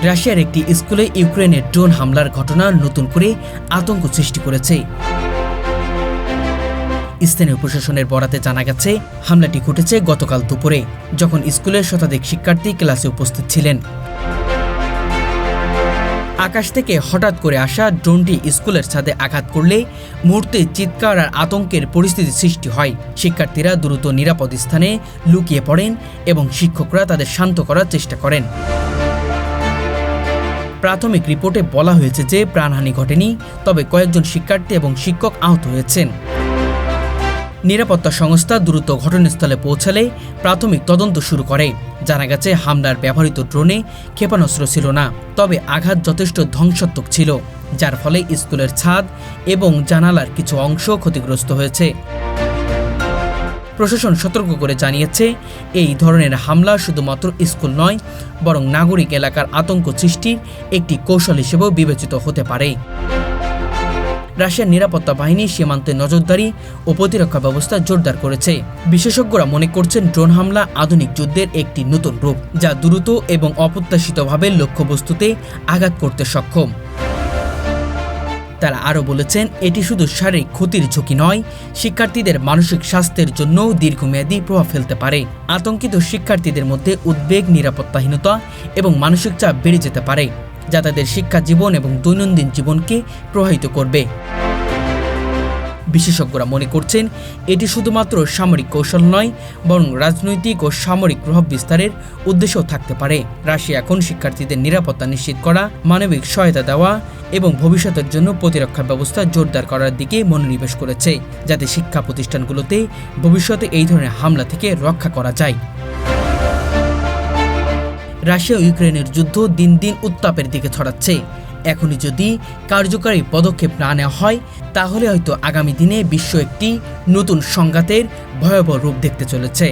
রাশিয়ার একটি স্কুলে ইউক্রেনের ড্রোন হামলার ঘটনা নতুন করে আতঙ্ক সৃষ্টি করেছে। স্থানীয় প্রশাসনের বরাতে জানা গেছে, হামলাটি ঘটেছে গতকাল দুপুরে, যখন স্কুলের শতাধিক শিক্ষার্থী ক্লাসে উপস্থিত ছিলেন। আকাশ থেকে হঠাৎ করে আসা ড্রোনটি স্কুলের ছাদে আঘাত করলে মুহূর্তে চিৎকার আর আতঙ্কের পরিস্থিতি সৃষ্টি হয়। শিক্ষার্থীরা দ্রুত নিরাপদ স্থানে লুকিয়ে পড়েন এবং শিক্ষকরা তাদের শান্ত করার চেষ্টা করেন। প্রাথমিক রিপোর্টে বলা হয়েছে যে প্রাণহানি ঘটেনি, তবে কয়েকজন শিক্ষার্থী এবং শিক্ষক আহত হয়েছেন। নিরাপত্তা সংস্থা দ্রুত ঘটনাস্থলে পৌঁছালে প্রাথমিক তদন্ত শুরু করে। জানা গেছে, হামলার ব্যবহৃত ড্রোনে ক্ষেপণাস্ত্র ছিল না, তবে আঘাত যথেষ্ট ধ্বংসাত্মক ছিল, যার ফলে স্কুলের ছাদ এবং জানালার কিছু অংশ ক্ষতিগ্রস্ত হয়েছে। প্রশাসন সতর্ক করে জানিয়েছে, এই ধরনের হামলা শুধুমাত্র স্কুল নয়, বরং নাগরিক এলাকার আতঙ্ক সৃষ্টির একটি কৌশল হিসেবেও বিবেচিত হতে পারে। রাশিয়ার নিরাপত্তা বাহিনী সীমান্তে নজরদারি ও প্রতিরক্ষা ব্যবস্থা জোরদার করেছে। বিশেষজ্ঞরা মনে করছেন, ড্রোন হামলা আধুনিক যুদ্ধের একটি নতুন রূপ, যা দ্রুত এবং অপ্রত্যাশিতভাবে লক্ষ্যবস্তুতে আঘাত করতে সক্ষম। তারা আরও বলেছেন, এটি শুধু শারীরিক ক্ষতির ঝুঁকি নয়, শিক্ষার্থীদের মানসিক স্বাস্থ্যের জন্যও দীর্ঘমেয়াদী প্রভাব ফেলতে পারে। আতঙ্কিত শিক্ষার্থীদের মধ্যে উদ্বেগ, নিরাপত্তাহীনতা এবং মানসিক চাপ বেড়ে যেতে পারে, যা তাদের শিক্ষা জীবন এবং দৈনন্দিন জীবনকে প্রভাবিত করবে। বিশেষজ্ঞরা মনে করছেন, এটি শুধুমাত্র সামরিক কৌশল নয়, বরং রাজনৈতিক ও সামরিক প্রভাব বিস্তারের উদ্দেশ্যও থাকতে পারে। রাশিয়া এখন শিক্ষার্থীদের নিরাপত্তা নিশ্চিত করা, মানবিক সহায়তা দেওয়া এবং ভবিষ্যতের জন্য প্রতিরক্ষা ব্যবস্থা জোরদার করার দিকে মনোনিবেশ করেছে, যাতে শিক্ষা প্রতিষ্ঠানগুলোতে ভবিষ্যতে এই ধরনের হামলা থেকে রক্ষা করা যায়। রাশিয়া ও ইউক্রেনের যুদ্ধ দিন দিন উত্তাপের দিকে ছড়াচ্ছে। এখনই যদি কার্যকরী পদক্ষেপ না নেওয়া হয়, তাহলে হয়তো আগামী দিনে বিশ্ব একটি নতুন সংঘাতের ভয়াবহ রূপ দেখতে চলেছে।